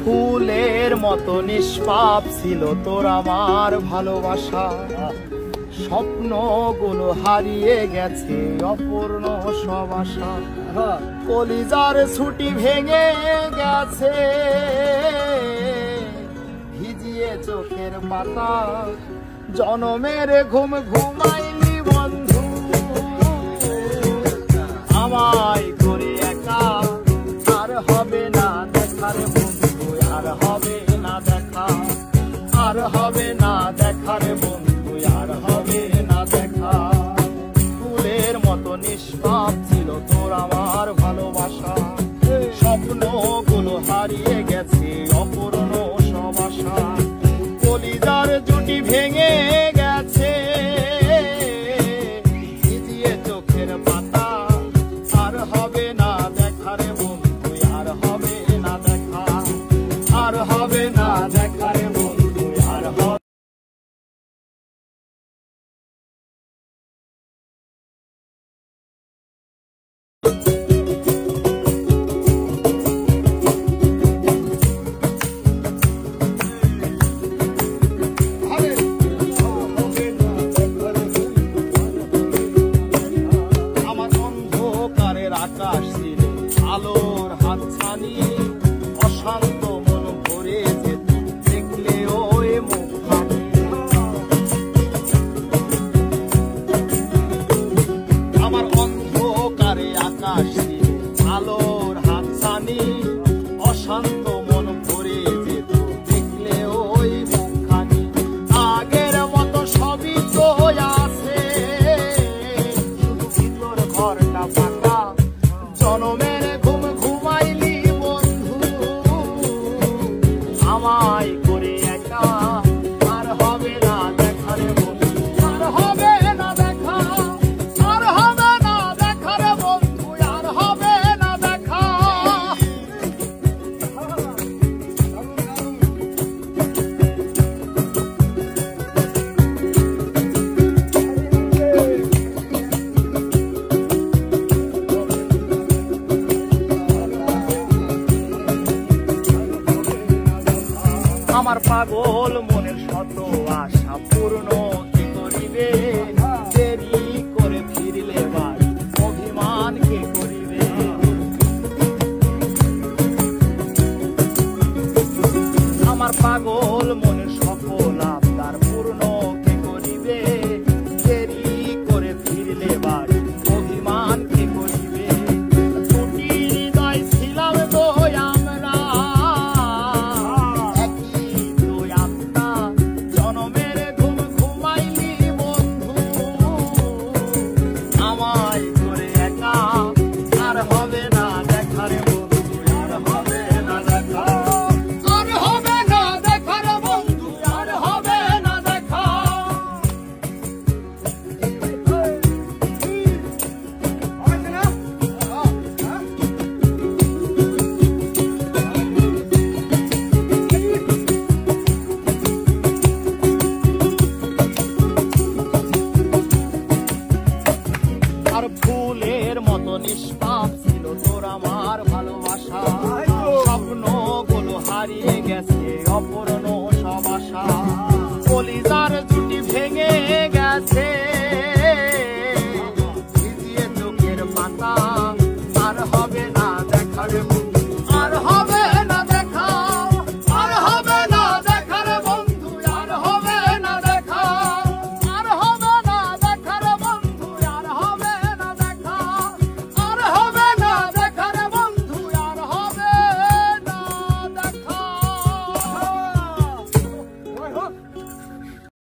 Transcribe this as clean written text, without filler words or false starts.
ফুলের মতো নিষ্পাপ ছিল তোর আমার ভালোবাসা, স্বপ্নগুলো হারিয়ে গেছে অপূর্ণ সব আশা। কলিজার ছুটি ভেঙে গেছে ভিজিয়ে চোখের পাতা, জনমের ঘুম ঘুমাইলি বন্ধু আমায় করে একা। আর হবে না দেখার বন্ধু, আর হবে না দেখা, আর হবে না দেখার বন্ধু, আর হবে না দেখা। ফুলের মতো নিষ্পাপ ছিল তোর আমার ভালোবাসা, স্বপ্নগুলো হারিয়ে গেছে অপূর্ণ সব আশা। কলিজার জুটি ভেঙে গেছে ভিজিয়ে চোখের পাতা, আর হবে না দেখার বন্ধু, আর হবে না দেখা, আর হবে না দেখার বন্ধু, আর হবে। আকাশ ছিল আলোর হাতছানি, অশান্ত মন ভরে যেত দেখলে ওই মুখখানি। আমার অন্ধকারে আকাশ ছিল আলোর হাতছানি, অশান্ত মন ভরে যেত দেখলে ওই মুখখানি। আগের মতো সবই তো আছে, শুধু ভিতর ঘরটা ফাঁকা, জনমের ঘুম ঘুমাইলি বন্ধু আমায় করে একা। আর হবে না দেখার বন্ধু, আর হবে না দেখা, আর হবে না দেখার বন্ধু, আর হবে না দেখা। আমার পাগল মনের শত আশা পূর্ণ কি করিবে, দেরি করে ফিরলে বাড়ি অভিমান কে করিবে। আমার পাগল মনের সকল আবদার পূর্ণ কে করিবে, দেরি করে ফিরলে বাড়ি অভিমান কে করিবে। দুটি হৃদয় ছিলাম তো আমরা, জনমের ঘুম ঘুমাইলি বন্ধু আমায় করে একা। আর হবে না দেখার বন্ধু, আর হবে না দেখা, আর হবে না দেখার বন্ধু, আর হবে না দেখা। আর ফুলের মতো নিষ্পাপ ছিল তোর আমার ভালোবাসা, স্বপ্নগুলো হারিয়ে গেছে অপূর্ণ সব আশা। কলিজা